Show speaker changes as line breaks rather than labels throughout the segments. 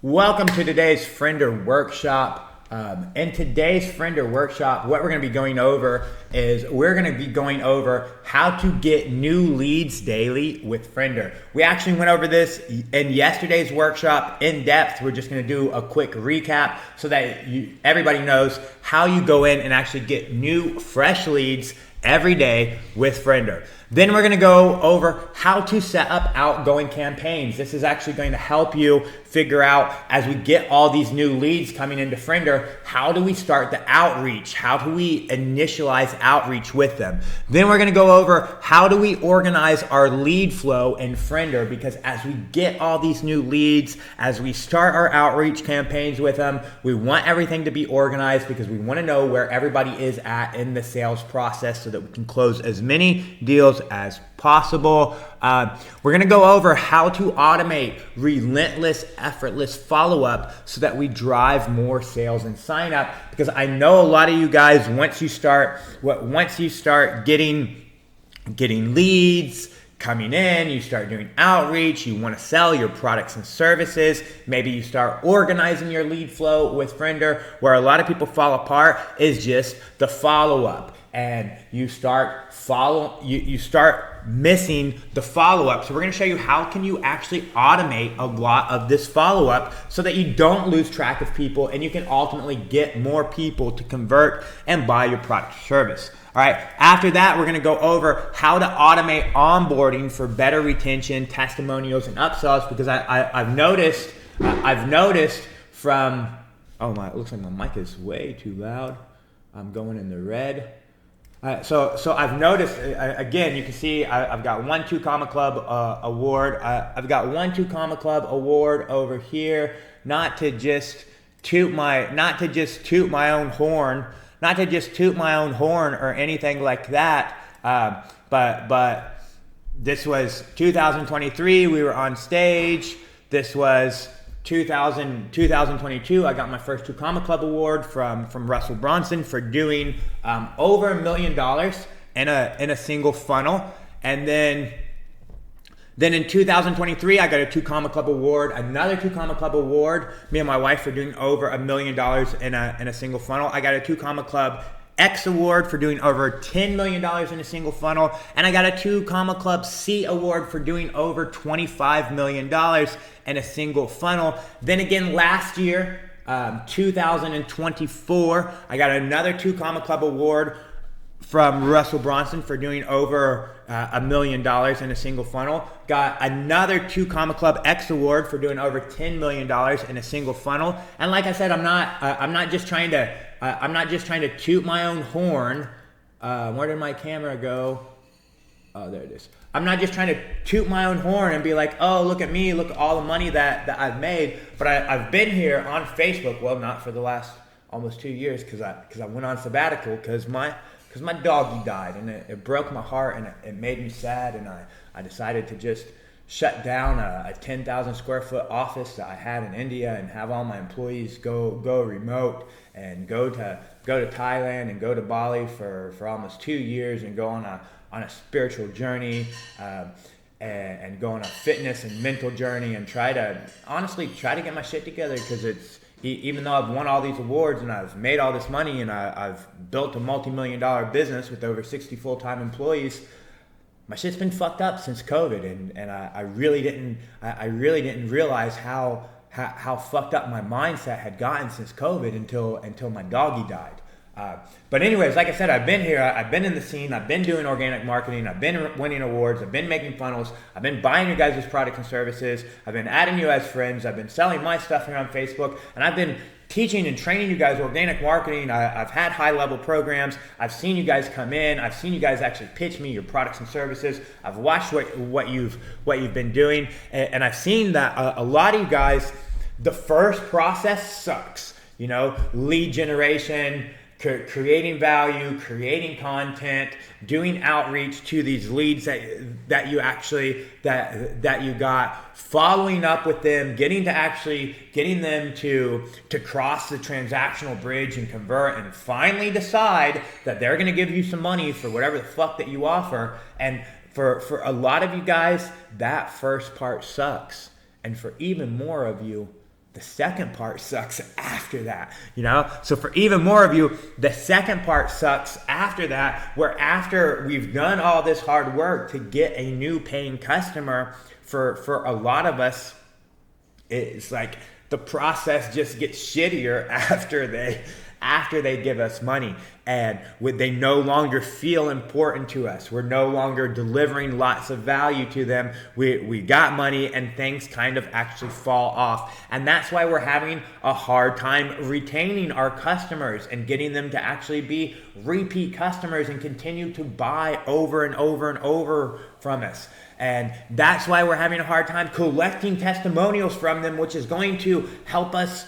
Welcome to today's Friender Workshop. In today's Friender Workshop, what we're going to be going over is we're going to be going over how to get new leads daily with Friender. We actually went over this in yesterday's workshop in depth. We're just going to do a quick recap so that everybody knows how you go in and actually get new, fresh leads every day with Friender. Then we're going to go over how to set up outgoing campaigns. This is actually going to help you figure out, as we get all these new leads coming into Friender, how do we start the outreach? How do we initialize outreach with them? Then we're going to go over how do we organize our lead flow in Friender, because as we get all these new leads, as we start our outreach campaigns with them, we want everything to be organized because we want to know where everybody is at in the sales process so that we can close as many deals as possible. We're going to go over how to automate relentless, effortless follow-up so that we drive more sales and sign up, because I know a lot of you guys, once you start getting leads coming in, you start doing outreach, you want to sell your products and services, maybe you start organizing your lead flow with Friender. Where a lot of people fall apart is just the follow-up. And you start missing the follow-up. So we're going to show you how can you actually automate a lot of this follow-up so that you don't lose track of people and you can ultimately get more people to convert and buy your product or service. All right. After that, we're going to go over how to automate onboarding for better retention, testimonials, and upsells, because I've noticed from it looks like my mic is way too loud. I'm going in the red. So I've noticed, again, you can see I've got 1-2 Comma Club award. I've got 1-2 Comma Club award over here. Not to just toot my own horn or anything like that. But this was 2023. We were on stage. This was 2022, I got my first 2 Comma Club award from Russell Bronson for doing over $1 million in a single funnel. And then in 2023, I got a 2 Comma Club award, another 2 Comma Club award, me and my wife, for doing over $1 million in a single funnel. I got a 2 Comma Club X award for doing over $10 million in a single funnel. And I got a 2 Comma Club C award for doing over $25 million in a single funnel. Then again, last year, 2024, I got another 2 Comma Club award from Russell Bronson for doing over $1 million in a single funnel. Got another 2 Comma Club X award for doing over $10 million in a single funnel. And like I said, I'm not just trying to toot my own horn. Where did my camera go? Oh, there it is. I'm not just trying to toot my own horn and be like, oh, look at me, look at all the money that I've made. But I've been here on Facebook, well, not for the last almost 2 years, because I went on sabbatical because my doggy died, and it broke my heart, and it made me sad, and I decided to just shut down a 10,000 square foot office that I had in India and have all my employees go remote and go to Thailand and go to Bali for almost 2 years and go on a spiritual journey and go on a fitness and mental journey and try to get my shit together, because even though I've won all these awards and I've made all this money and I've built a multi-million-dollar business with over 60 full-time employees, my shit's been fucked up since COVID, and I really didn't realize how fucked up my mindset had gotten since COVID until my doggy died. But anyways, like I said, I've been here, I've been in the scene, I've been doing organic marketing, I've been winning awards, I've been making funnels, I've been buying you guys' products and services, I've been adding you as friends, I've been selling my stuff here on Facebook, and I've been teaching and training you guys organic marketing. I've had high-level programs. I've seen you guys come in. I've seen you guys actually pitch me your products and services. I've watched what you've been doing, and I've seen that a lot of you guys, the first process sucks. Lead generation, creating value, creating content, doing outreach to these leads that you got, following up with them, getting them to cross the transactional bridge and convert, and finally decide that they're going to give you some money for whatever the fuck that you offer. And for a lot of you guys, that first part sucks. And for even more of you, The second part sucks after that, you know? So for even more of you, the second part sucks after that, where after we've done all this hard work to get a new paying customer, for a lot of us, it's like the process just gets shittier after they give us money, and they no longer feel important to us. We're no longer delivering lots of value to them. We got money and things kind of actually fall off. And that's why we're having a hard time retaining our customers and getting them to actually be repeat customers and continue to buy over and over and over from us. And that's why we're having a hard time collecting testimonials from them, which is going to help us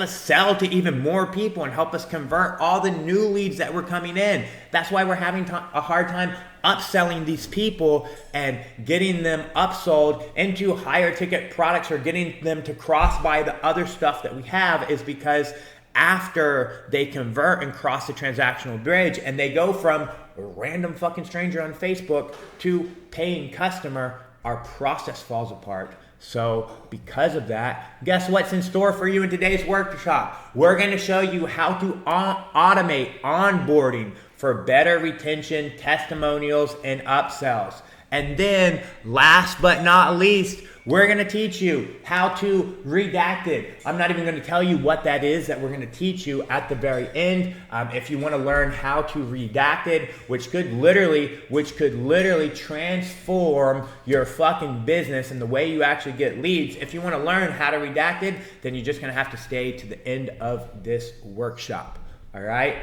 sell to even more people and help us convert all the new leads that were coming in. That's why we're having a hard time upselling these people and getting them upsold into higher ticket products or getting them to cross buy the other stuff that we have, is because after they convert and cross the transactional bridge and they go from a random fucking stranger on Facebook to paying customer, our process falls apart. So because of that, guess what's in store for you in today's workshop? We're going to show you how to automate onboarding for better retention, testimonials, and upsells. And then last but not least, we're going to teach you how to redact it. I'm not even going to tell you what that is that we're going to teach you at the very end. If you want to learn how to redact it, which could literally transform your fucking business and the way you actually get leads. If you want to learn how to redact it, then you're just going to have to stay to the end of this workshop. All right.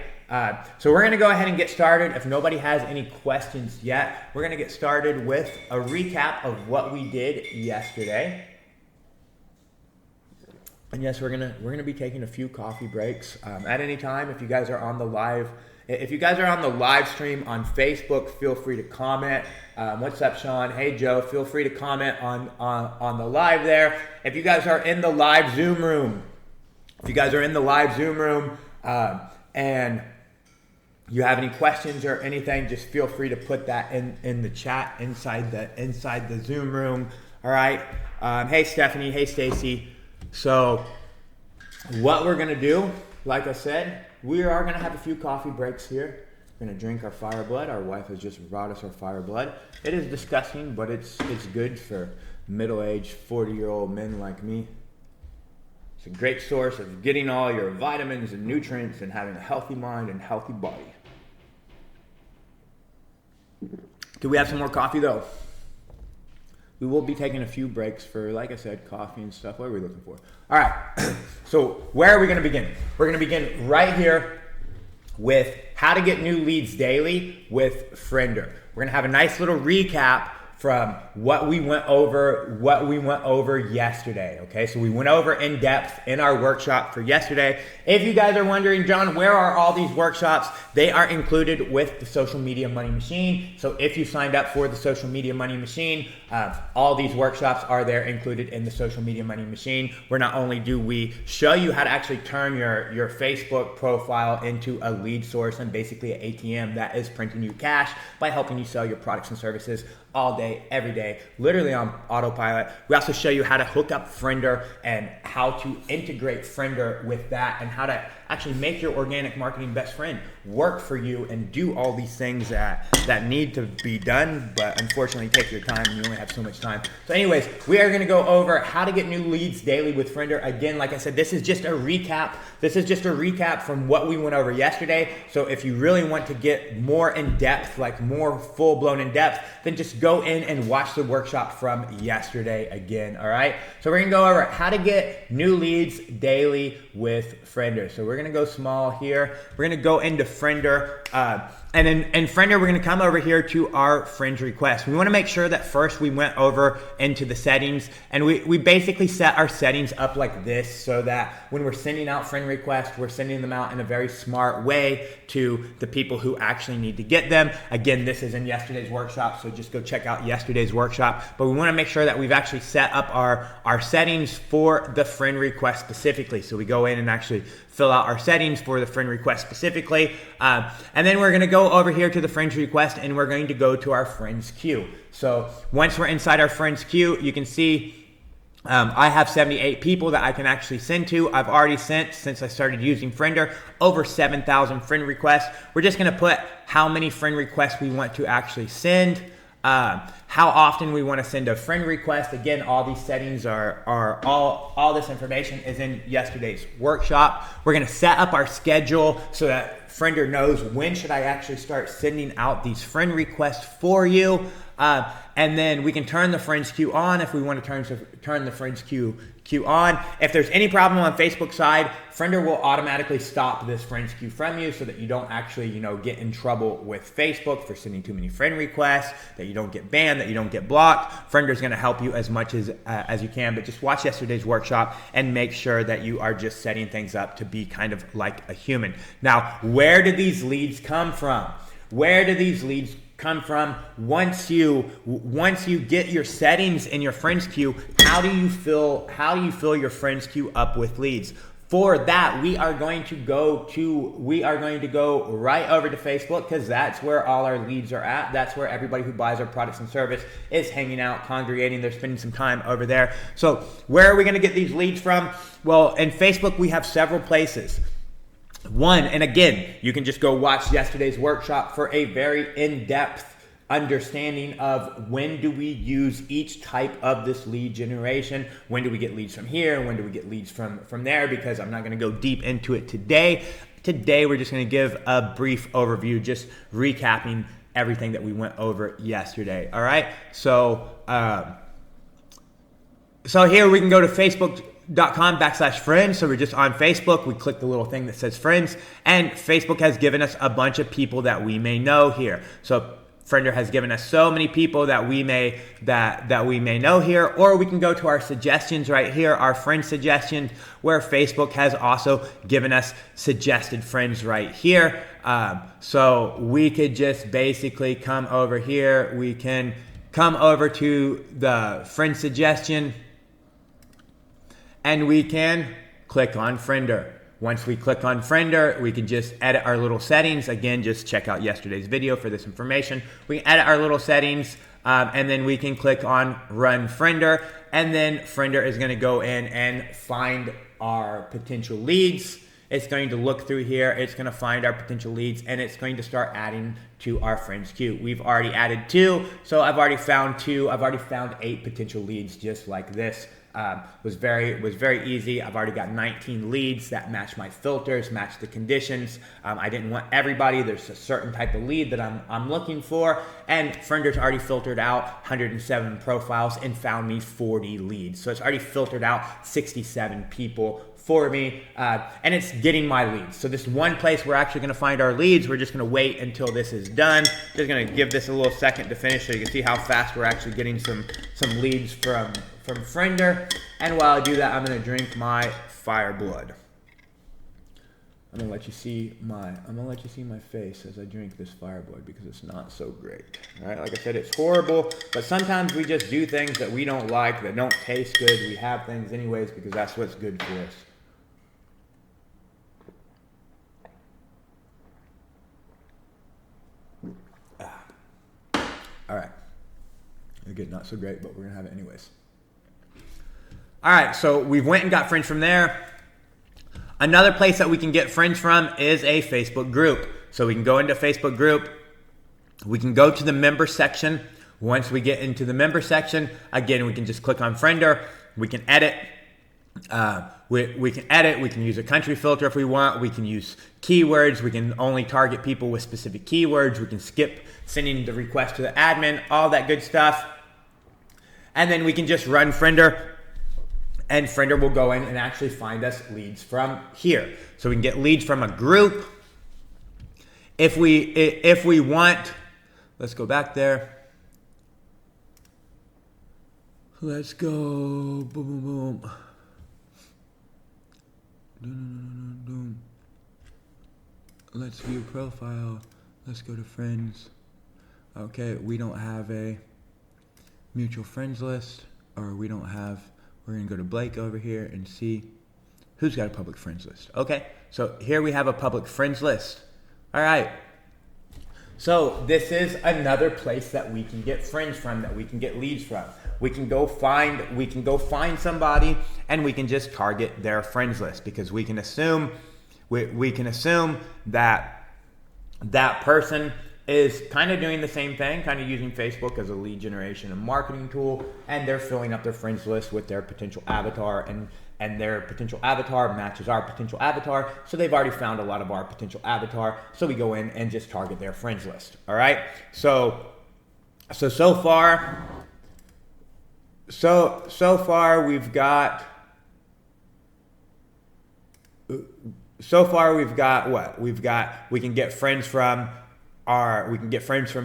So we're going to go ahead and get started. If nobody has any questions yet, we're going to get started with a recap of what we did yesterday. And yes, we're gonna be taking a few coffee breaks at any time. If you guys are on the live stream on Facebook, feel free to comment. What's up, Sean? Hey, Joe. Feel free to comment on the live there. If you guys are in the live Zoom room, and you have any questions or anything, just feel free to put that in the chat inside the Zoom room. All right. Hey, Stephanie. Hey, Stacy. So what we're going to do, like I said, we are going to have a few coffee breaks here. We're going to drink our Fire Blood. Our wife has just brought us our Fire Blood. It is disgusting, but it's good for middle-aged 40-year-old men like me. It's a great source of getting all your vitamins and nutrients and having a healthy mind and healthy body. Do we have some more coffee though? We will be taking a few breaks for, like I said, coffee and stuff. What are we looking for? All right. So where are we going to begin? We're going to begin right here with how to get new leads daily with Friender. We're going to have a nice little recap from what we went over yesterday. Okay, so we went over in depth in our workshop for yesterday. If you guys are wondering, John, where are all these workshops? They are included with the Social Media Money Machine. So if you signed up for the Social Media Money Machine, all these workshops are there included in the Social Media Money Machine, where not only do we show you how to actually turn your Facebook profile into a lead source and basically an ATM that is printing you cash by helping you sell your products and services all day, every day, literally on autopilot. We also show you how to hook up Friender and how to integrate Friender with that, and how to actually make your organic marketing best friend work for you and do all these things that need to be done, but unfortunately take your time and you only have so much time. So anyways, we are going to go over how to get new leads daily with Friender. Again, like I said, this is just a recap. This is just a recap from what we went over yesterday. So if you really want to get more in depth, like more full blown in depth, then just go in and watch the workshop from yesterday again. All right. So we're going to go over how to get new leads daily with Friender. So we're going to go small here. We're going to go into Friender. And in Friender, we're going to come over here to our friend request. We want to make sure that first we went over into the settings, and we basically set our settings up like this so that when we're sending out friend requests, we're sending them out in a very smart way to the people who actually need to get them. Again, this is in yesterday's workshop, so just go check out yesterday's workshop. But we want to make sure that we've actually set up our settings for the friend request specifically. So we go in and actually fill out our settings for the friend request specifically. And then we're going to go over here to the friends request, and we're going to go to our friends queue. So once we're inside our friends queue, you can see I have 78 people that I can actually send to. I've already sent, since I started using Friender, over 7,000 friend requests. We're just going to put how many friend requests we want to actually send, how often we want to send a friend request. Again, all these settings are all this information is in yesterday's workshop. We're going to set up our schedule so that Friender knows when should I actually start sending out these friend requests for you. And then we can turn the friends queue on if we want to turn the friends queue on. If there's any problem on Facebook side, Friender will automatically stop this friends queue from you so that you don't actually, get in trouble with Facebook for sending too many friend requests, that you don't get banned, that you don't get blocked. Friender's going to help you as much as you can, but just watch yesterday's workshop and make sure that you are just setting things up to be kind of like a human. Now, where do these leads come from? Where do these leads come from? Once you get your settings in your friends queue, how do you fill your friends queue up with leads? For that, we are going to go right over to Facebook, because that's where all our leads are at. That's where everybody who buys our products and service is hanging out, congregating. They're spending some time over there. So where are we going to get these leads from? Well, in Facebook, we have several places. One, and again, you can just go watch yesterday's workshop for a very in-depth understanding of when do we use each type of this lead generation, when do we get leads from here, when do we get leads from there, because I'm not going to go deep into it today. Today, we're just going to give a brief overview, just recapping everything that we went over yesterday. All right, so here we can go to Facebook.com/friends. So we're just on Facebook. We click the little thing that says friends, and Facebook has given us a bunch of people that we may know here. So Friender has given us so many people that we may know here, or we can go to our suggestions right here, our friend suggestions, where Facebook has also given us suggested friends right here. So we could just basically come over here. We can come over to the friend suggestion, and we can click on Friender. Once we click on Friender, we can just edit our little settings. Again, just check out yesterday's video for this information. We can edit our little settings, and then we can click on Run Friender, and then Friender is going to go in and find our potential leads. It's going to look through here. It's going to find our potential leads, and it's going to start adding to our friends queue. We've already added 2, so I've already found 2. I've already found 8 potential leads just like this. Was very easy. I've already got 19 leads that match my filters, match the conditions. I didn't want everybody. There's a certain type of lead that I'm looking for, and Friender's already filtered out 107 profiles and found me 40 leads. So it's already filtered out 67 people for me, and it's getting my leads. So this one place we're actually going to find our leads. We're just going to wait until this is done. Just going to give this a little second to finish so you can see how fast we're actually getting some leads from Friender. And while I do that, I'm going to drink my fire blood. I'm going to let you see my face as I drink this fire blood, because it's not so great. All right, like I said, it's horrible, but sometimes we just do things that we don't like, that don't taste good. We have things anyways because that's what's good for us. All right. Again, not so great, but we're going to have it anyways. All right, so we went and got friends from there. Another place that we can get friends from is a Facebook group. So we can go into Facebook group. We can go to the member section. Once we get into the member section, again, we can just click on Friender. We can edit. We can edit. We can use a country filter if we want. We can use keywords. We can only target people with specific keywords. We can skip sending the request to the admin, all that good stuff. And then we can just run Friender, and Friender will go in and actually find us leads from here. So we can get leads from a group. If we want, let's go back there. Let's go, boom, boom, boom. Let's view profile. Let's go to friends. Okay, we don't have a mutual friends list, or we're gonna go to Blake over here and see who's got a public friends list. Okay, so here we have a public friends list. All right, So this is another place that we can get friends from, that we can get leads from. We can go find somebody and we can just target their friends list, because we can assume that that person is kind of doing the same thing, kind of using Facebook as a lead generation and marketing tool, and they're filling up their friends list with their potential avatar, and their potential avatar matches our potential avatar, so they've already found a lot of our potential avatar, so we go in and just target their friends list. All right, so far we've got what? We can get friends from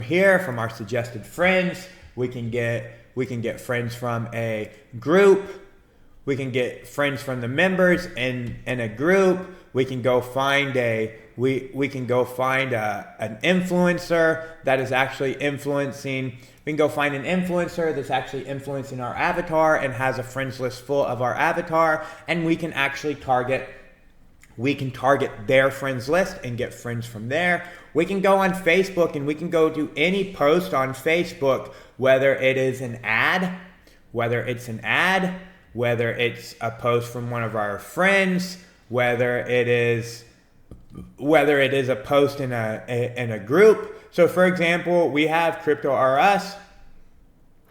here, from our suggested friends. We can get friends from a group. We can get friends from the members in a group. We can go find an influencer that is actually influencing. We can go find an influencer that's actually influencing our avatar and has a friends list full of our avatar, and we can actually target their friends list and get friends from there. We can go on Facebook and we can go do any post on Facebook, whether it's an ad, whether it's a post from one of our friends, whether it is a post in a group. So for example, we have Crypto R Us.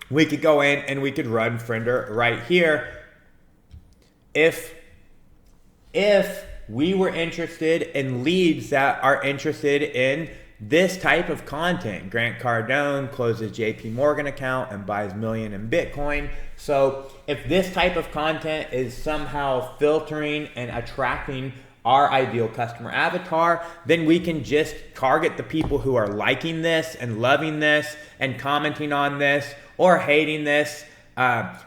We could go in and we could run Friender right here. If we were interested in leads that are interested in this type of content, Grant Cardone closes JP Morgan account and buys million in Bitcoin. So if this type of content is somehow filtering and attracting our ideal customer avatar, then we can just target the people who are liking this and loving this and commenting on this or hating this.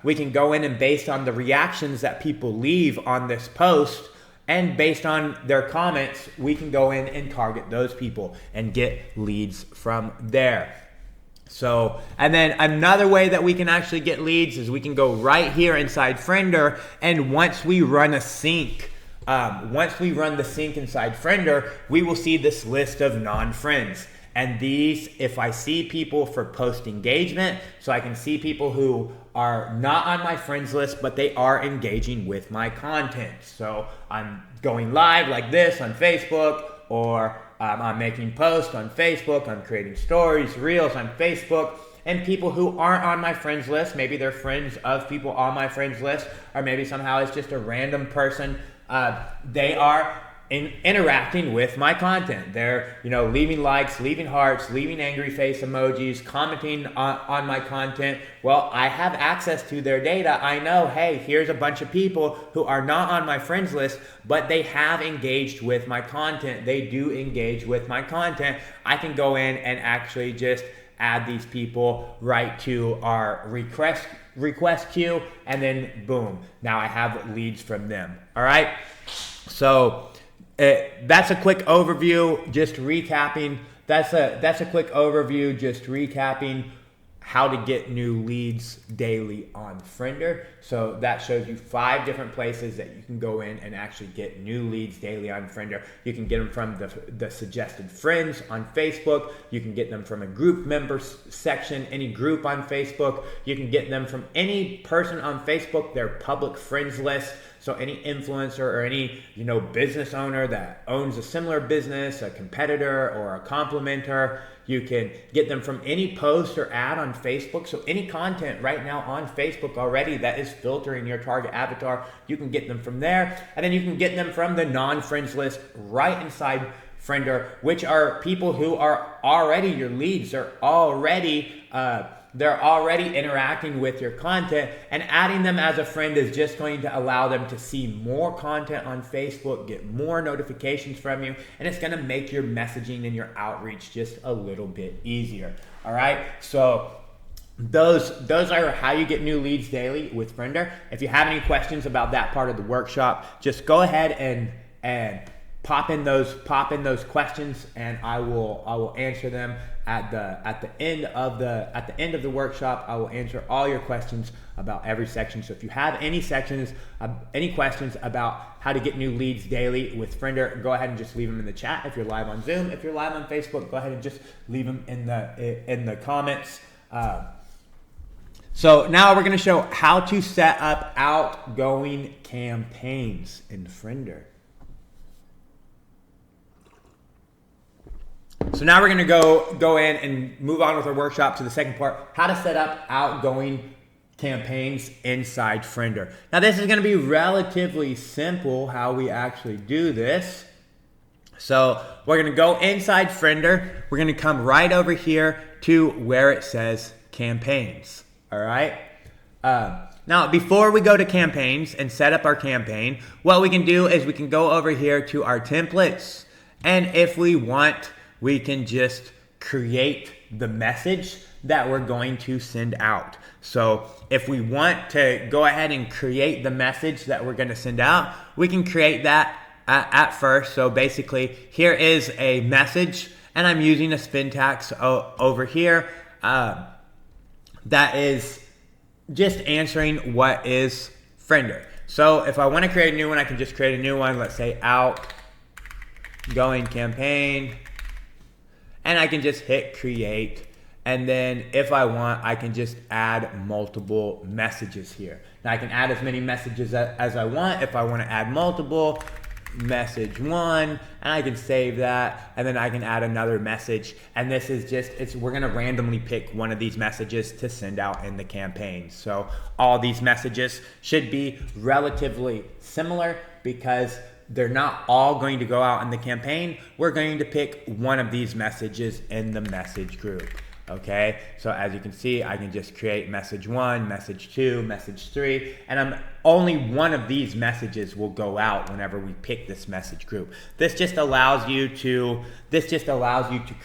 We can go in and, based on the reactions that people leave on this post and based on their comments, we can go in and target those people and get leads from there. So, and then another way that we can actually get leads is we can go right here inside Friender, and once we run the sync inside Friender, we will see this list of non-friends. And these, if I see people for post engagement, so I can see people who are not on my friends list, but they are engaging with my content. So I'm going live like this on Facebook, or I'm making posts on Facebook, I'm creating stories, reels on Facebook, and people who aren't on my friends list, maybe they're friends of people on my friends list, or maybe somehow it's just a random person, they are interacting with my content. They're, leaving likes, leaving hearts, leaving angry face emojis, commenting on my content. Well, I have access to their data. I know, hey, here's a bunch of people who are not on my friends list, but they have engaged with my content. They do engage with my content. I can go in and actually just add these people right to our request queue, and then boom, now I have leads from them. All right, so that's a quick overview, just recapping. That's a quick overview, just recapping how to get new leads daily on Friender. So that shows you 5 different places that you can go in and actually get new leads daily on Friender. You can get them from the suggested friends on Facebook. You can get them from a group members section, any group on Facebook. You can get them from any person on Facebook, their public friends list. So any influencer or any business owner that owns a similar business, a competitor or a complementer, you can get them from any post or ad on Facebook. So any content right now on Facebook already that is filtering your target avatar, you can get them from there. And then you can get them from the non-friends list right inside Friender, which are people who are already your leads. They're already interacting with your content, and adding them as a friend is just going to allow them to see more content on Facebook, get more notifications from you, and it's going to make your messaging and your outreach just a little bit easier. All right, so those are how you get new leads daily with Friender. If you have any questions about that part of the workshop, just go ahead and pop in those questions, and I will answer them at the end of the workshop. I will answer all your questions about every section. So if you have any questions about how to get new leads daily with Friender, go ahead and just leave them in the chat. If you're live on Zoom, if you're live on Facebook, go ahead and just leave them in the comments. So now we're going to show how to set up outgoing campaigns in Friender. So now we're going to go in and move on with our workshop to the second part, how to set up outgoing campaigns inside Friender. Now this is going to be relatively simple how we actually do this. So we're going to go inside Friender. We're going to come right over here to where it says campaigns. All right. Now, before we go to campaigns and set up our campaign, what we can do is we can go over here to our templates. And if we want, we can just create the message that we're going to send out. So if we want to go ahead and create the message that we're going to send out, we can create that at first. So basically, here is a message, and I'm using a spintax over here. That is just answering what is Friender. So if I want to create a new one, I can just create a new one. Let's say outgoing campaign, and I can just hit create. And then if I want, I can just add multiple messages here. Now I can add as many messages as I want. If I want to add multiple, message 1, and I can save that, and then I can add another message. And this is just, we're going to randomly pick one of these messages to send out in the campaign. So all these messages should be relatively similar because they're not all going to go out in the campaign. We're going to pick one of these messages in the message group. Okay, so as you can see, I can just create message 1, message 2, message 3, and only one of these messages will go out whenever we pick this message group. This just allows you to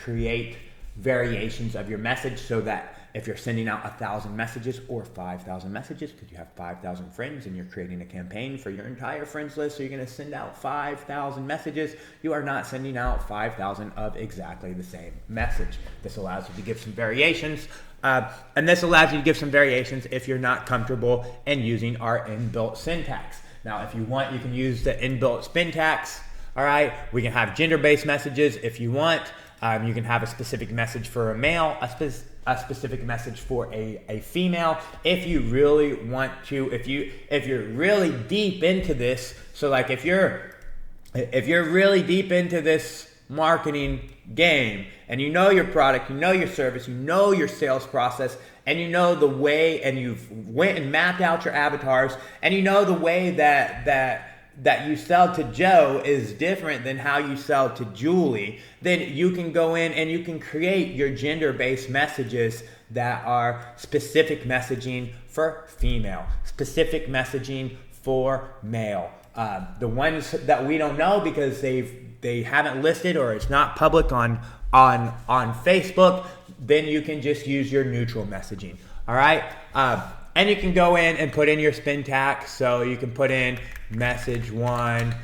create variations of your message so that if you're sending out 1,000 messages or 5,000 messages, because you have 5,000 friends and you're creating a campaign for your entire friends list, so you're going to send out 5,000 messages, you are not sending out 5,000 of exactly the same message. This allows you to give some variations, and this allows you to give some variations if you're not comfortable in using our inbuilt syntax. Now, if you want, you can use the inbuilt spintax. All right, we can have gender-based messages if you want. You can have a specific message for a male, a specific message for a female. If you really want to, if you're really deep into this, so like if you're really deep into this marketing game and you know your product, you know your service, you know your sales process, and you know the way, and you've went and mapped out your avatars, and you know the way that you sell to Joe is different than how you sell to Julie, then you can go in and you can create your gender-based messages that are specific messaging for female, specific messaging for male. The ones that we don't know because they haven't listed or it's not public on Facebook, then you can just use your neutral messaging. All right. And you can go in and put in your spintax. So you can put in message 1,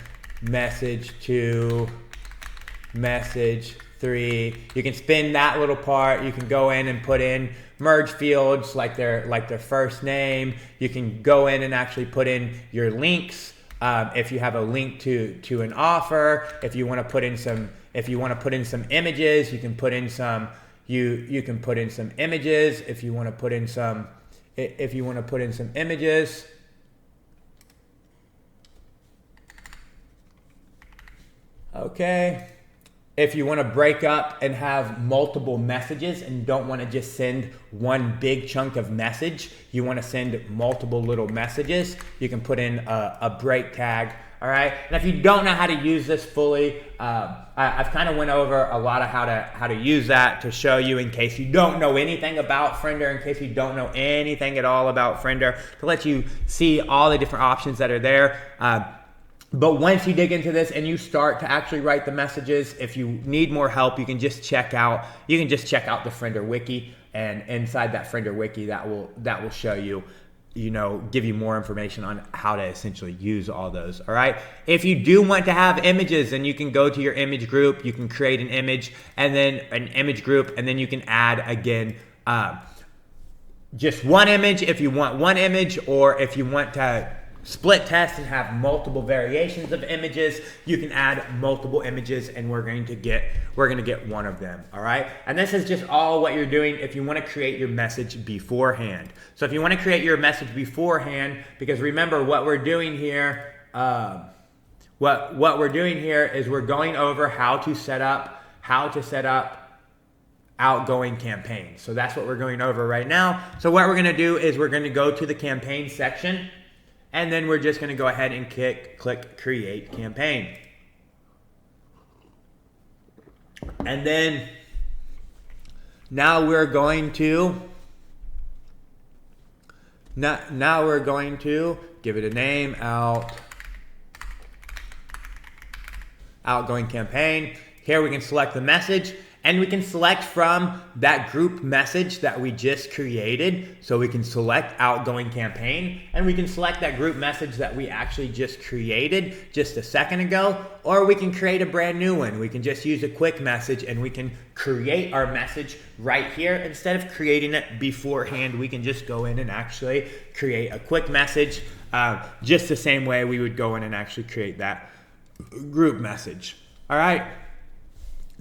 message 2, message 3. You can spin that little part. You can go in and put in merge fields like their first name. You can go in and actually put in your links. If you have a link to an offer, if you want to put in some images, you can put in some. You can put in some images if you want to put in some. If you want to put in some images. Okay. If you want to break up and have multiple messages and don't want to just send one big chunk of message, you want to send multiple little messages, you can put in a break tag. All right. And if you don't know how to use this fully, I've kind of went over a lot of how to use that to show you in case you don't know anything about Friender, in case you don't know anything at all about Friender, to let you see all the different options that are there. But once you dig into this and you start to actually write the messages, if you need more help, you can just check out the Friender wiki, and inside that Friender wiki that will show you give you more information on how to essentially use all those. All right. If you do want to have images, then you can go to your image group. You can create an image and then an image group, and then you can add again just one image if you want one image, or if you want to split test and have multiple variations of images, you can add multiple images, and we're going to get one of them. All right. And this is just all what you're doing if you want to create your message beforehand. So if you want to create your message beforehand, because remember what we're doing here, what we're doing here is we're going over how to set up outgoing campaigns. So that's what we're going over right now. So what we're going to do is we're going to go to the campaign section, and then we're just going to go ahead and click create campaign. And then now we're going to give it a name, outgoing campaign. Here we can select the message, and we can select from that group message that we just created. So we can select outgoing campaign, and we can select that group message that we actually just created just a second ago, or we can create a brand new one. We can just use a quick message, and we can create our message right here. Instead of creating it beforehand, we can just go in and actually create a quick message, just the same way we would go in and actually create that group message. All right.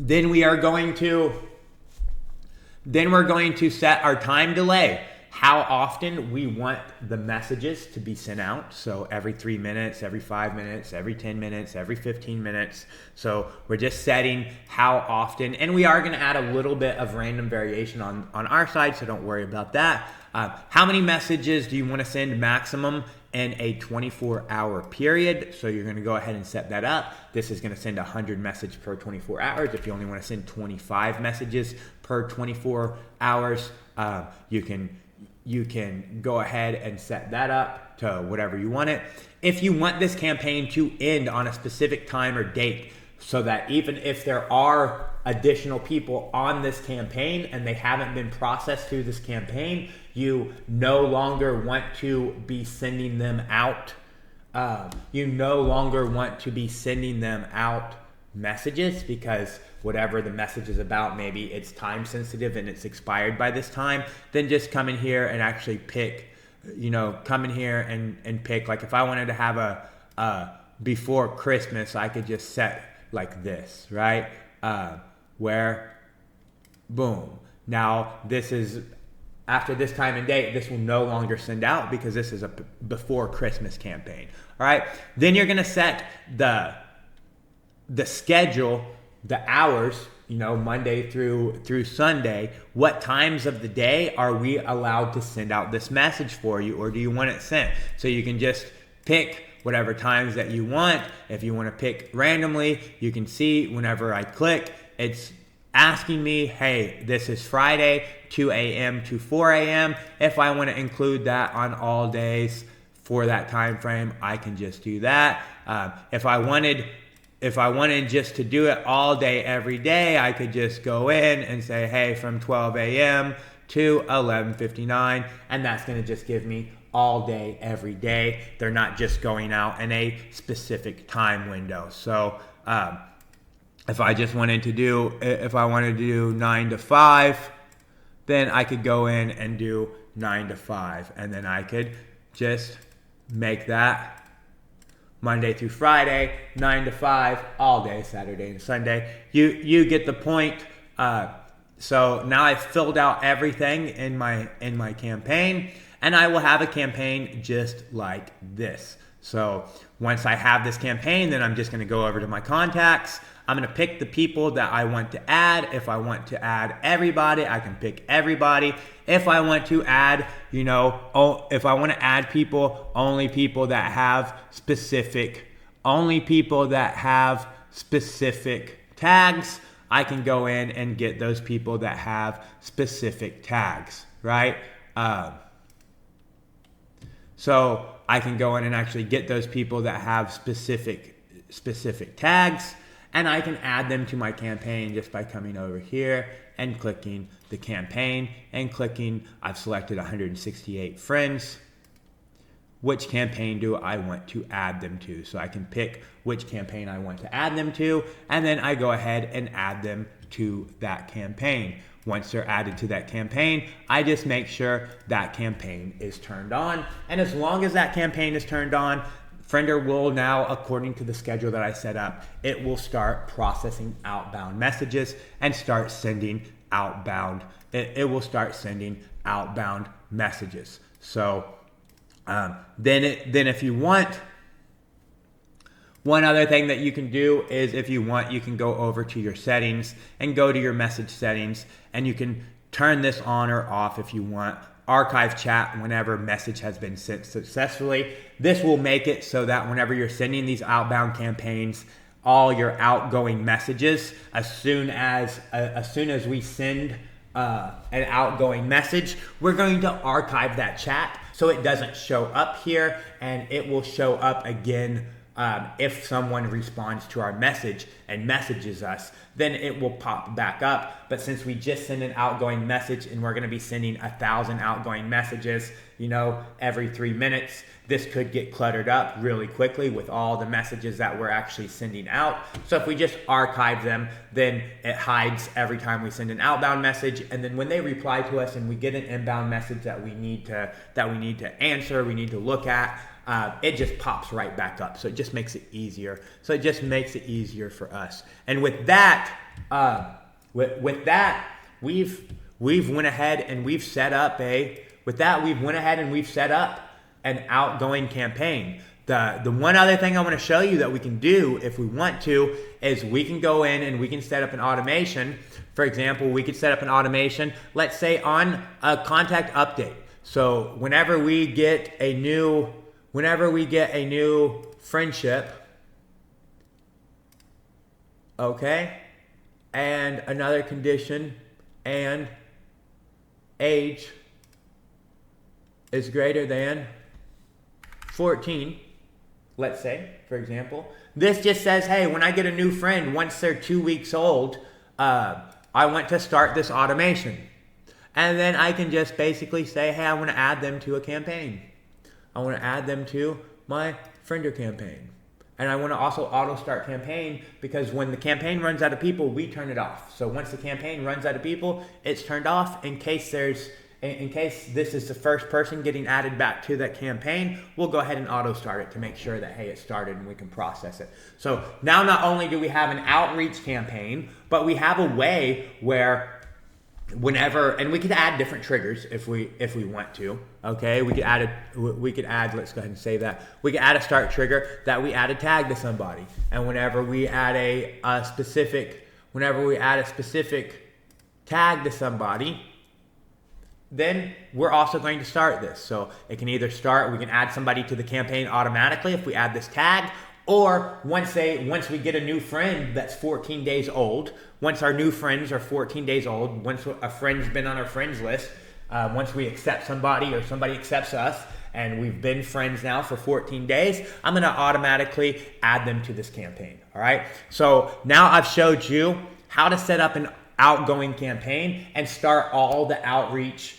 Then we're going to set our time delay, how often we want the messages to be sent out. So every 3 minutes, every 5 minutes, every 10 minutes, every 15 minutes. So we're just setting how often, and we are going to add a little bit of random variation on our side, so don't worry about that. How many messages do you want to send maximum in a 24-hour period? So you're going to go ahead and set that up. This is going to send 100 messages per 24 hours. If you only want to send 25 messages per 24 hours, you can go ahead and set that up to whatever you want it. If you want this campaign to end on a specific time or date, so that even if there are additional people on this campaign and they haven't been processed through this campaign, you no longer want to be sending them out. You no longer want to be sending them out messages, because whatever the message is about, maybe it's time sensitive and it's expired by this time. Then just come in here and actually pick, come in here and pick, like if I wanted to have a before Christmas, I could just set like this, right? Where, boom. Now this is after this time and date, this will no longer send out because this is a before Christmas campaign. All right. Then you're going to set the schedule, the hours, Monday through Sunday. What times of the day are we allowed to send out this message for you, or do you want it sent? So you can just pick whatever times that you want. If you want to pick randomly, you can see whenever I click, it's asking me, hey, this is Friday, 2 a.m. to 4 a.m. If I want to include that on all days for that time frame, I can just do that. If I wanted just to do it all day, every day, I could just go in and say, hey, from 12 a.m. to 11:59, and that's going to just give me all day, every day. They're not just going out in a specific time window. So if I wanted to do 9 to 5, then I could go in and do 9 to 5, and then I could just make that Monday through Friday, 9 to 5, all day, Saturday and Sunday. You get the point. So now I've filled out everything in my campaign, and I will have a campaign just like this. So once I have this campaign, then I'm just going to go over to my contacts. I'm going to pick the people that I want to add. If I want to add everybody, I can pick everybody. If I want to add, if I want to add people, only people that have specific tags, I can go in and get those people that have specific tags, right? So I can go in and actually get those people that have specific tags, and I can add them to my campaign just by coming over here and clicking the campaign and clicking, I've selected 168 friends, which campaign do I want to add them to. So I can pick which campaign I want to add them to, and then I go ahead and add them to that campaign. Once they're added to that campaign, I just make sure that campaign is turned on. And as long as that campaign is turned on, Friender will now, according to the schedule that I set up, it will start processing outbound messages and start sending outbound. It will start sending outbound messages. So then if you want, one other thing that you can do is if you want, you can go over to your settings and go to your message settings, and you can turn this on or off if you want. Archive chat whenever message has been sent successfully. This will make it so that whenever you're sending these outbound campaigns, all your outgoing messages, as soon as we send an outgoing message, we're going to archive that chat so it doesn't show up here, and it will show up again if someone responds to our message and messages us, then it will pop back up. But since we just send an outgoing message and we're going to be sending 1,000 outgoing messages, every 3 minutes, this could get cluttered up really quickly with all the messages that we're actually sending out. So if we just archive them, then it hides every time we send an outbound message. And then when they reply to us and we get an inbound message that we need to answer, we need to look at, it just pops right back up. So it just makes it easier. So it just makes it easier for us. And with that, we've went ahead and we've set up an outgoing campaign. The one other thing I want to show you that we can do if we want to is we can go in and we can set up an automation. For example, we could set up an automation, let's say on a contact update. So whenever we get a new friendship, okay, and another condition, and age is greater than 14, let's say, for example. This just says, hey, when I get a new friend, once they're 2 weeks old, I want to start this automation. And then I can just basically say, hey, I want to add them to a campaign. I want to add them to my Friender campaign. And I want to also auto start campaign, because when the campaign runs out of people, we turn it off. So once the campaign runs out of people, it's turned off. In case this is the first person getting added back to that campaign, we'll go ahead and auto start it to make sure that, hey, it started and we can process it. So now not only do we have an outreach campaign, but we have a way where whenever, and we could add different triggers if we want to. Okay, we could add, let's go ahead and save that. We could add a start trigger that we add a tag to somebody, and whenever we add a specific tag to somebody, then we're also going to start this. So it can either start, we can add somebody to the campaign automatically if we add this tag, or once we get a new friend that's 14 days old, once our new friends are 14 days old, once a friend's been on our friends list, once we accept somebody or somebody accepts us and we've been friends now for 14 days, I'm going to automatically add them to this campaign. All right. So now I've showed you how to set up an outgoing campaign and start all the outreach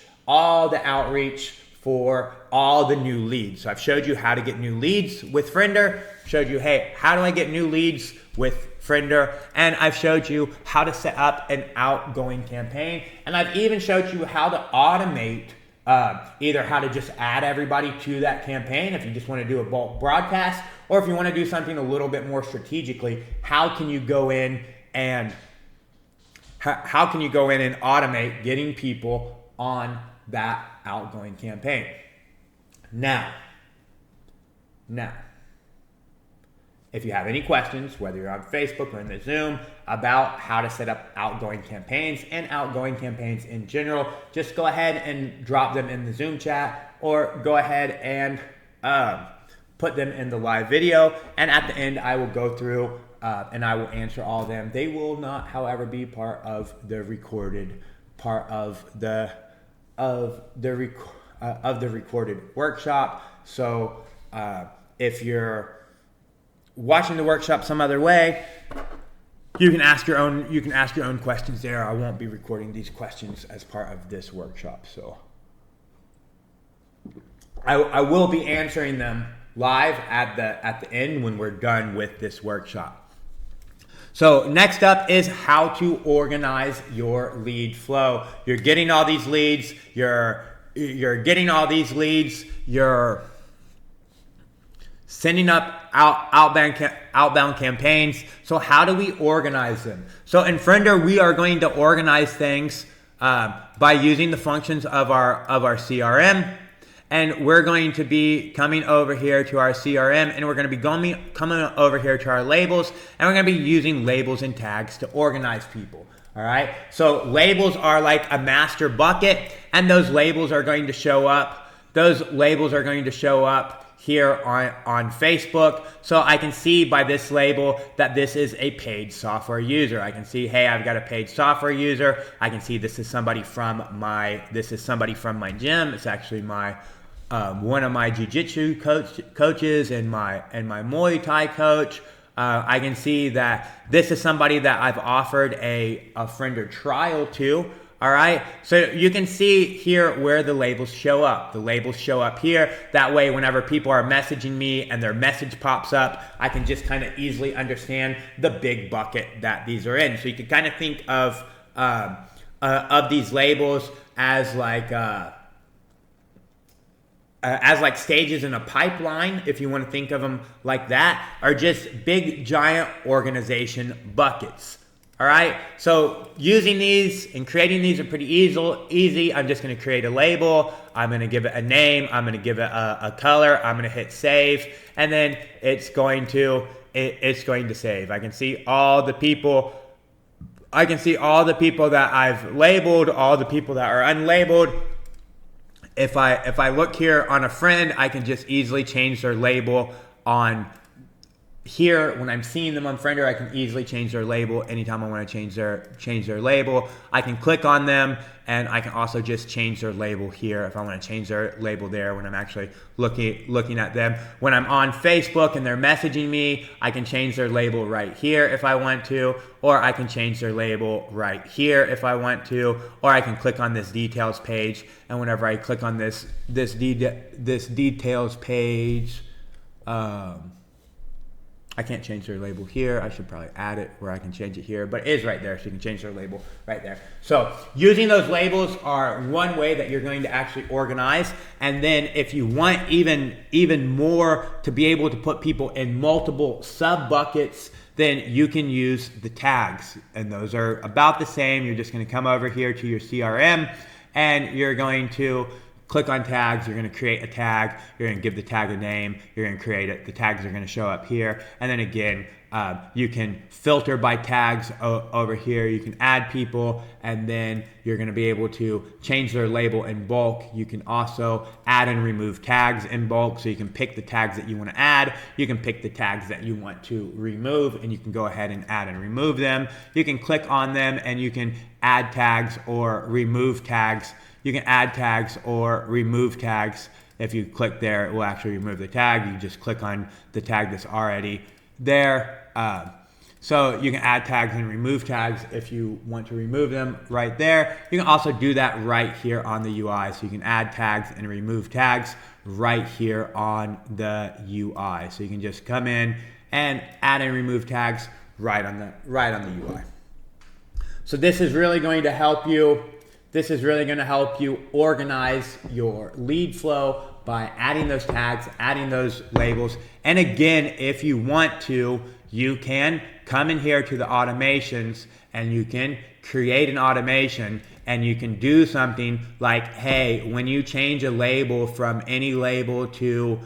for all the new leads. So I've showed you how to get new leads with Friender, showed you, hey, how do I get new leads with Friender? And I've showed you how to set up an outgoing campaign. And I've even showed you how to automate, either how to just add everybody to that campaign if you just want to do a bulk broadcast, or if you want to do something a little bit more strategically, how can you go in and automate getting people on that outgoing campaign. Now, if you have any questions, whether you're on Facebook or in the Zoom, about how to set up outgoing campaigns and outgoing campaigns in general, just go ahead and drop them in the Zoom chat, or go ahead and put them in the live video. And at the end, I will go through and I will answer all of them. They will not, however, be part of the recorded recorded workshop. So if you're watching the workshop some other way, you can ask your own questions there. I won't be recording these questions as part of this workshop. So I will be answering them live at the end when we're done with this workshop. So next up is how to organize your lead flow. You're getting all these leads. You're sending up outbound campaigns. So how do we organize them? So in Friender, we are going to organize things by using the functions of our CRM. And we're going to be coming over here to our CRM, and we're going to be coming over here to our labels, and we're going to be using labels and tags to organize people. All right. So labels are like a master bucket, and those labels are going to show up. Those labels are going to show up here on Facebook. So I can see by this label that this is a paid software user. I can see, hey, I've got a paid software user. I can see this is somebody from my gym. It's actually one of my jiu-jitsu coaches and my Muay Thai coach. I can see that this is somebody that I've offered a Friender trial to. All right, so you can see here where the labels show up. The labels show up here. That way, whenever people are messaging me and their message pops up, I can just kind of easily understand the big bucket that these are in. So you can kind of think of these labels as like stages in a pipeline, if you want to think of them like that, are just big, giant organization buckets. All right, so using these and creating these are pretty easy. I'm just going to create a label. I'm going to give it a name. I'm going to give it a color. I'm going to hit save, and then it's going to save. I can see all the people. I can see all the people that I've labeled, all the people that are unlabeled. If I look here on a friend, I can just easily change their label on here. When I'm seeing them on Friender, I can easily change their label anytime I want to change their label. I can click on them, and I can also just change their label here if I want to change their label there when I'm actually looking at them. When I'm on Facebook and they're messaging me, I can change their label right here if I want to, or I can change their label right here if I want to, or I can click on this details page, and whenever I click on this details page, I can't change their label here. I should probably add it where I can change it here, but it is right there, so you can change their label right there. So using those labels are one way that you're going to actually organize. And then if you want even more to be able to put people in multiple sub buckets, then you can use the tags, and those are about the same. You're just going to come over here to your CRM, and you're going to click on tags. You're going to create a tag. You're going to give the tag a name. You're going to create it. The tags are going to show up here. And then again, you can filter by tags over here. You can add people, and then you're going to be able to change their label in bulk. You can also add and remove tags in bulk. So you can pick the tags that you want to add. You can pick the tags that you want to remove, and you can go ahead and add and remove them. You can click on them, and you can add tags or remove tags. You can add tags or remove tags. If you click there, it will actually remove the tag. You just click on the tag that's already there. So you can add tags and remove tags if you want to remove them right there. You can also do that right here on the UI. So you can add tags and remove tags right here on the UI. So you can just come in and add and remove tags right on the UI. So this is really going to help you. This is really going to help you organize your lead flow by adding those tags, adding those labels. And again, if you want to, you can come in here to the automations, and you can create an automation, and you can do something like, hey, when you change a label from any label to,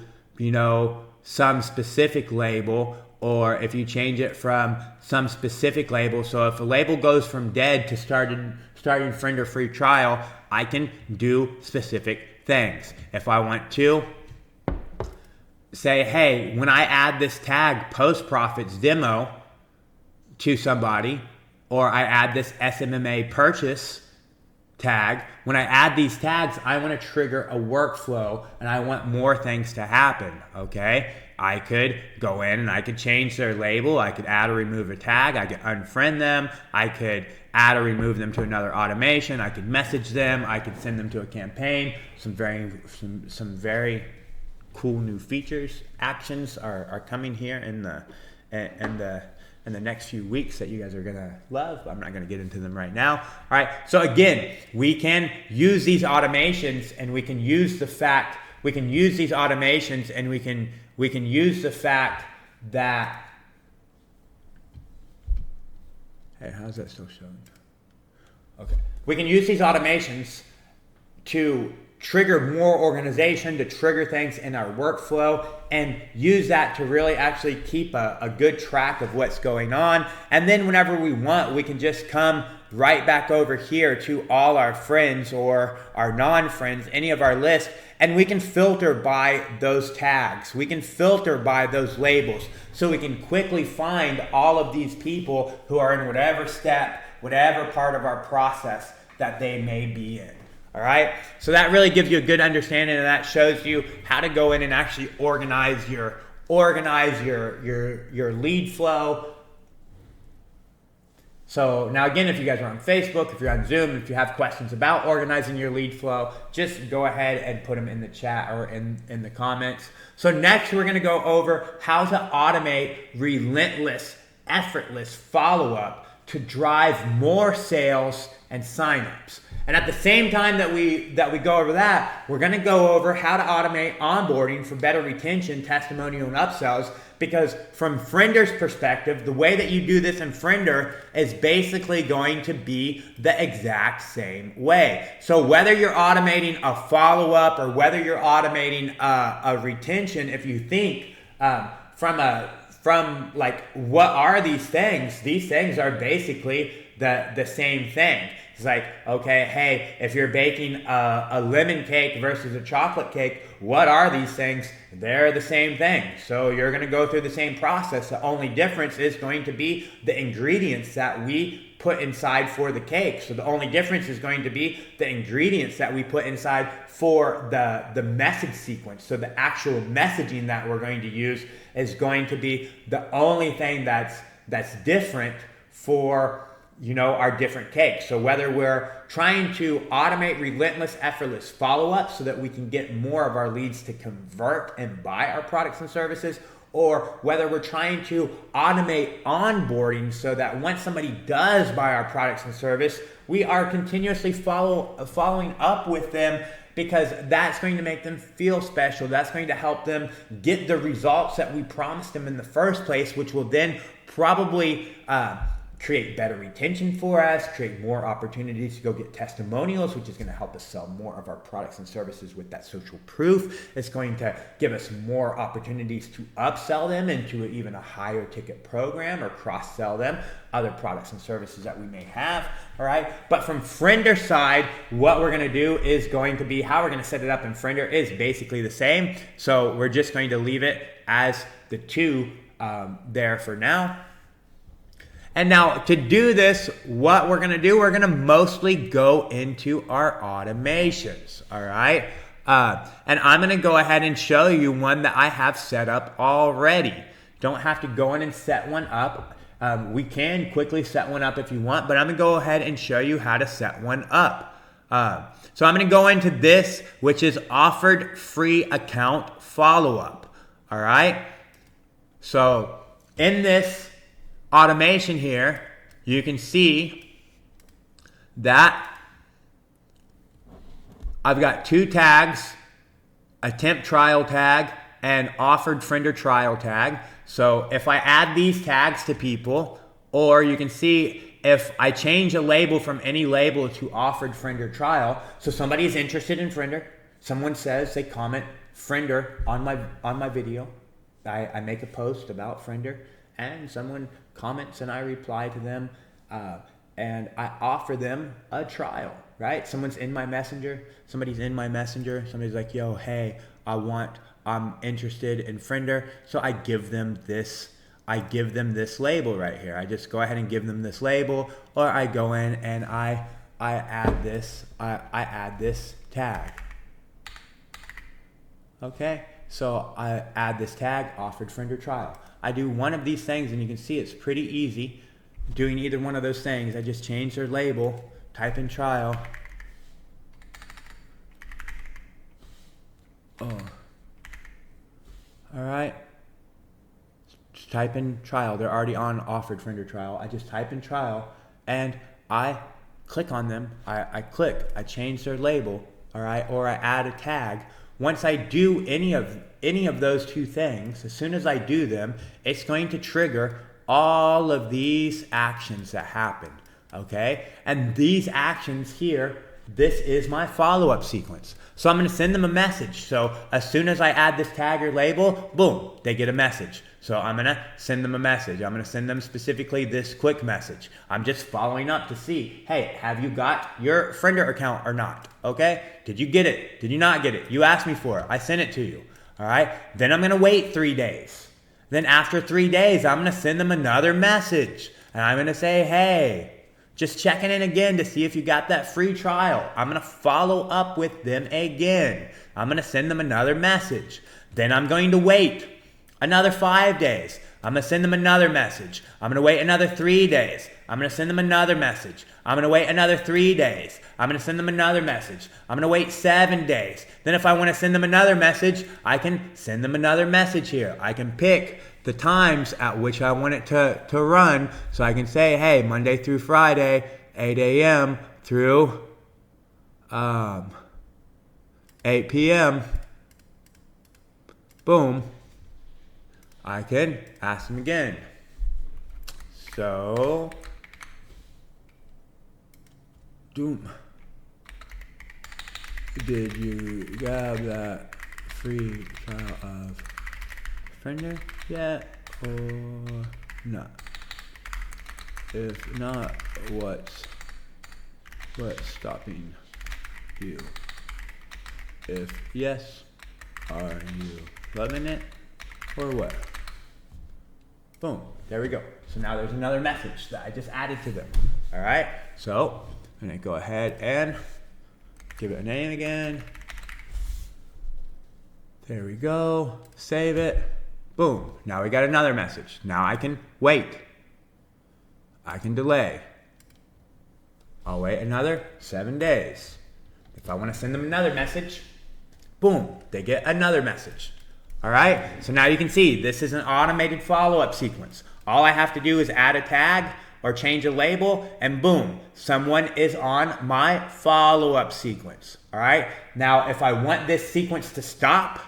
some specific label, or if you change it from some specific label. So if a label goes from dead to starting Friender free trial, I can do specific things. If I want to say, hey, when I add this tag post profits demo to somebody, or I add this SMMA purchase tag, when I add these tags, I want to trigger a workflow, and I want more things to happen, okay? I could go in and I could change their label. I could add or remove a tag. I could unfriend them. I could add or remove them to another automation. I could message them. I could send them to a campaign. Some very cool new features, actions are coming here in the next few weeks that you guys are gonna love. I'm not gonna get into them right now. All right. So again, we can use these automations, and we can use the fact we can use these automations, and we can use the fact that. Hey, how's that still showing? Okay. We can use these automations to trigger more organization, to trigger things in our workflow, and use that to really actually keep a good track of what's going on. And then whenever we want, we can just come right back over here to all our friends or our non-friends, any of our lists, and we can filter by those tags. We can filter by those labels, so we can quickly find all of these people who are in whatever step, whatever part of our process that they may be in. All right, so that really gives you a good understanding, and that shows you how to go in and actually organize your lead flow. So now again, if you guys are on Facebook, if you're on Zoom, if you have questions about organizing your lead flow, just go ahead and put them in the chat or in the comments. So next, we're going to go over how to automate relentless, effortless follow-up to drive more sales and signups. And at the same time that we go over that, we're going to go over how to automate onboarding for better retention, testimonial, and upsells. Because from Friender's perspective, the way that you do this in Friender is basically going to be the exact same way. So whether you're automating a follow-up or whether you're automating a retention, if you think from like, what are these things? These things are basically the same thing. It's like, okay, hey, if you're baking a lemon cake versus a chocolate cake, what are these things? They're the same thing. So you're going to go through the same process. The only difference is going to be the ingredients that we put inside for the cake. So the only difference is going to be the ingredients that we put inside for the message sequence. So the actual messaging that we're going to use is going to be the only thing that's different for our different cakes. So whether we're trying to automate relentless, effortless follow-up so that we can get more of our leads to convert and buy our products and services, or whether we're trying to automate onboarding so that once somebody does buy our products and service, we are continuously following up with them, because that's going to make them feel special. That's going to help them get the results that we promised them in the first place, which will then probably create better retention for us, create more opportunities to go get testimonials, which is going to help us sell more of our products and services with that social proof. It's going to give us more opportunities to upsell them into even a higher ticket program, or cross-sell them other products and services that we may have. All right. But from Friender side, what we're going to do is going to be, how we're going to set it up in Friender is basically the same. So we're just going to leave it as the two there for now. And now to do this, what we're going to do, we're going to mostly go into our automations, all right? And I'm going to go ahead and show you one that I have set up already. Don't have to go in and set one up. We can quickly set one up if you want, but I'm going to go ahead and show you how to set one up. So I'm going to go into this, which is offered free account follow-up, all right? So in this automation here, you can see that I've got two tags, a temp trial tag and offered Friender trial tag. So if I add these tags to people, or you can see if I change a label from any label to offered Friender trial, so somebody is interested in Friender, someone says, they comment Friender on my video, I make a post about Friender, and someone comments and I reply to them, and I offer them a trial, right? Somebody's in my messenger, somebody's like, yo, hey, I'm interested in Friender. So I give them this label right here. I just go ahead and give them this label, or I go in and I add this tag. Okay, so I add this tag, offered Friender trial. I do one of these things and you can see it's pretty easy. doing either one of those things. I just change their label, type in trial. Oh. All right. Just type in trial. They're already on offered friender trial. I just type in trial and I click on them. I click. I change their label. All right. Or I add a tag. Once I do any of those two things, as soon as I do them, it's going to trigger all of these actions that happen. Okay. And these actions here, this is my follow-up sequence. So I'm going to send them a message. So as soon as I add this tag or label, boom, they get a message. So I'm going to send them a message. I'm going to send them specifically this quick message. I'm just following up to see, hey, have you got your friender account or not? Okay? Did you get it? Did you not get it? You asked me for it. I sent it to you. All right? Then I'm going to wait 3 days. Then after 3 days, I'm going to send them another message. And I'm going to say, hey, just checking in again to see if you got that free trial. I'm going to follow up with them again. I'm going to send them another message. Then I'm going to wait another 5 days. I'm going to send them another message. I'm going to wait another 3 days. I'm going to send them another message. I'm going to wait another 3 days. I'm going to send them another message. I'm going to wait 7 days. Then if I want to send them another message, I can send them another message here. I can pick the times at which I want it to run. So I can say, hey, Monday through Friday, 8 a.m. through 8 p.m. Boom. I can ask them again. So, doom. Did you grab that free trial of friender yet or not? If not, what's stopping you? If yes, are you loving it or what? Boom, there we go. So now there's another message that I just added to them. All right, so I'm gonna go ahead and give it a name again. There we go, save it. Boom, now we got another message. Now I can wait. I can delay. I'll wait another 7 days. If I want to send them another message, boom, they get another message. All right, so now you can see this is an automated follow-up sequence. All I have to do is add a tag or change a label, and boom, someone is on my follow-up sequence. All right, now if I want this sequence to stop,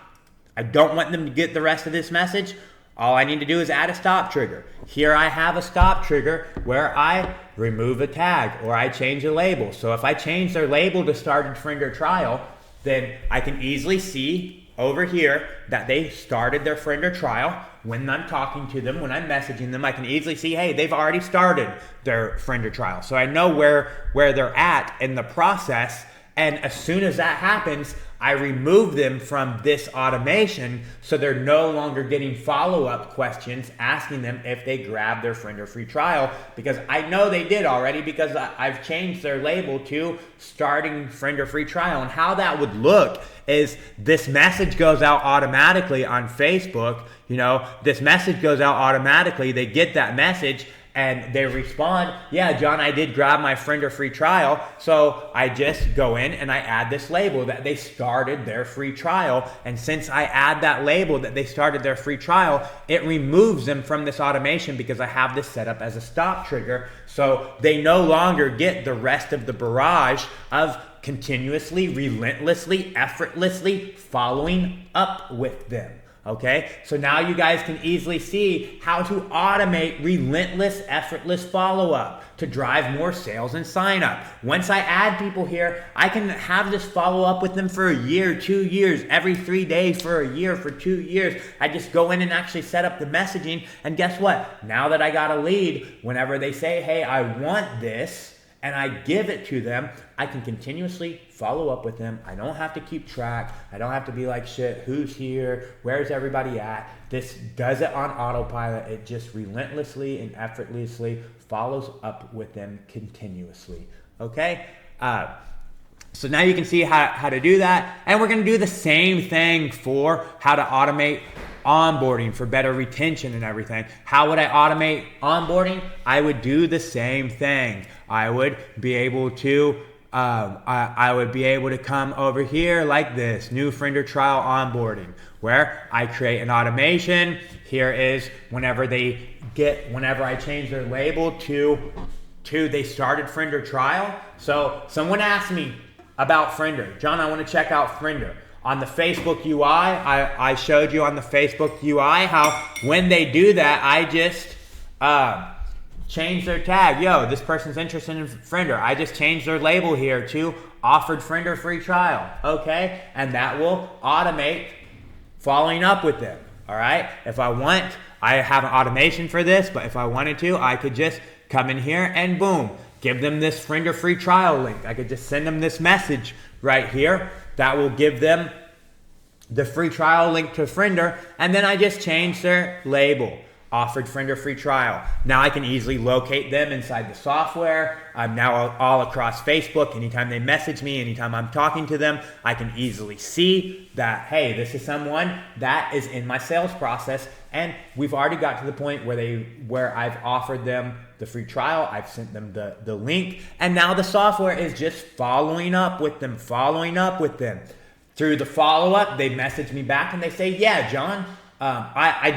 I don't want them to get the rest of this message, all I need to do is add a stop trigger. Here I have a stop trigger where I remove a tag or I change a label. So if I change their label to started friender trial, then I can easily see over here that they started their friender trial. When I'm talking to them, when I'm messaging them, I can easily see, hey, they've already started their friender trial. So I know where they're at in the process. And as soon as that happens, I remove them from this automation so they're no longer getting follow-up questions asking them if they grabbed their friender free trial, because I know they did already because I've changed their label to starting friender free trial. And how that would look is this message goes out automatically on Facebook. You know, this message goes out automatically. They get that message and they respond, yeah, John, I did grab my friender free trial. So I just go in and I add this label that they started their free trial. And since I add that label that they started their free trial, it removes them from this automation because I have this set up as a stop trigger. So they no longer get the rest of the barrage of continuously, relentlessly, effortlessly following up with them. Okay, so now you guys can easily see how to automate relentless, effortless follow-up to drive more sales and sign up. Once I add people here, I can have this follow up with them for a year, 2 years, every 3 days for a year, for 2 years. I just go in and actually set up the messaging. And guess what? Now that I got a lead, whenever they say, hey, I want this, and I give it to them, I can continuously follow up with them. I don't have to keep track. I don't have to be like, shit, who's here? Where's everybody at? This does it on autopilot. It just relentlessly and effortlessly follows up with them continuously. Okay? So now you can see how to do that. And we're going to do the same thing for how to automate onboarding for better retention and everything. How would I automate onboarding? I would do the same thing. I would be able to I would be able to come over here like this, new friender trial onboarding, where I create an automation. Here is whenever I change their label to they started friender trial. So someone asked me about Friender. John, I want to check out Friender. On the Facebook UI, I showed you on the Facebook UI how when they do that, I just change their tag. Yo, this person's interested in Friender. I just changed their label here to offered Friender free trial. Okay? And that will automate following up with them. All right? If I want, I have an automation for this, but if I wanted to, I could just come in here and boom, give them this Friender free trial link. I could just send them this message right here that will give them the free trial link to Friender, and then I just change their label. Offered Friender free trial. Now I can easily locate them inside the software. I'm now all across Facebook. Anytime they message me, anytime I'm talking to them, I can easily see that, hey, this is someone that is in my sales process, and we've already got to the point where I've offered them the free trial, I've sent them the link, and now the software is just following up with them. Through the follow-up, they message me back and they say, yeah, John, I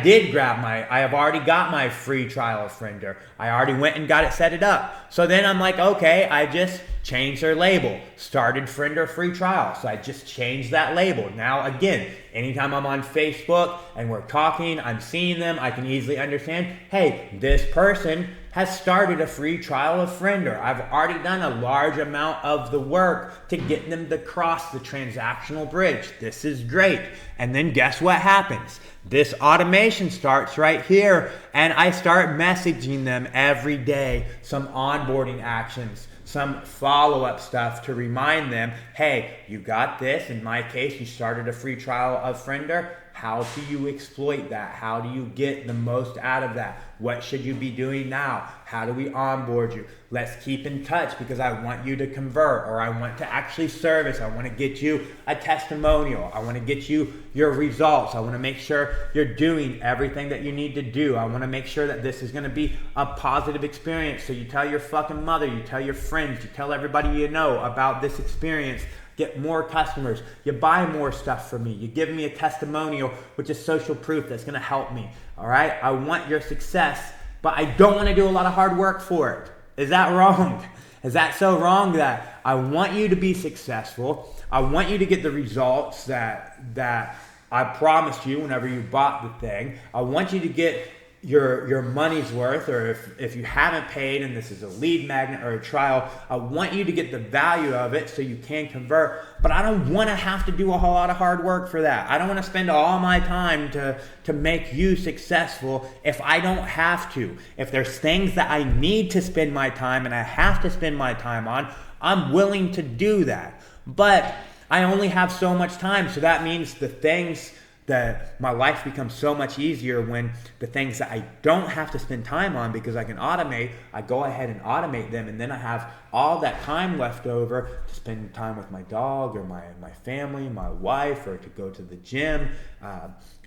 have already got my free trial of Friender. I already went and got it set it up. So then I'm like, okay, I just changed their label. Started Friender free trial. So I just changed that label. Now again, anytime I'm on Facebook and we're talking, I'm seeing them, I can easily understand, hey, this person has started a free trial of Friender. I've already done a large amount of the work to get them to cross the transactional bridge. This is great. And then guess what happens? This automation starts right here, and I start messaging them every day some onboarding actions, some follow-up stuff to remind them, hey, you got this. In my case, you started a free trial of Friender. How do you exploit that? How do you get the most out of that? What should you be doing now? How do we onboard you? Let's keep in touch because I want you to convert, or I want to actually service. I want to get you a testimonial. I want to get you your results. I want to make sure you're doing everything that you need to do. I want to make sure that this is going to be a positive experience. So you tell your fucking mother, you tell your friends, you tell everybody you know about this experience. Get more customers. You buy more stuff from me. You give me a testimonial, which is social proof that's going to help me. All right? I want your success, but I don't want to do a lot of hard work for it. Is that wrong? Is that so wrong that I want you to be successful? I want you to get the results that I promised you whenever you bought the thing. I want you to get your money's worth, or if you haven't paid and this is a lead magnet or a trial, I want you to get the value of it so you can convert, but I don't want to have to do a whole lot of hard work for that. I don't want to spend all my time to make you successful if I don't have to. If there's things that I need to spend my time and I have to spend my time on, I'm willing to do that. But I only have so much time, so that means the things that my life becomes so much easier when the things that I don't have to spend time on because I can automate, I go ahead and automate them, and then I have all that time left over to spend time with my dog or my family, my wife, or to go to the gym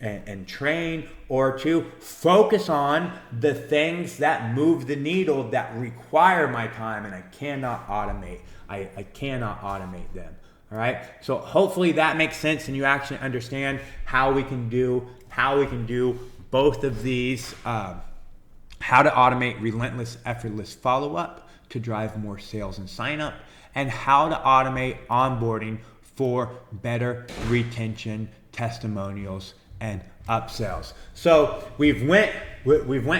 and train, or to focus on the things that move the needle that require my time and I cannot automate. I cannot automate them. All right, so hopefully that makes sense and you actually understand how we can do both of these, how to automate relentless, effortless follow-up to drive more sales and sign-up, and how to automate onboarding for better retention, testimonials, and upsells. So we've went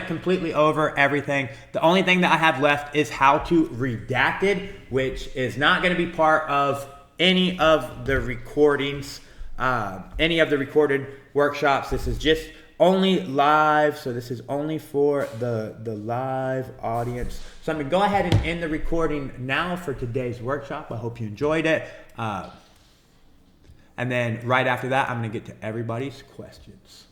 completely over everything. The only thing that I have left is how to redact it, which is not going to be part of any of the recordings, any of the recorded workshops. This is just only live, so this is only for the live audience. So I'm going to go ahead and end the recording now for today's workshop. I hope you enjoyed it. And then right after that, I'm going to get to everybody's questions.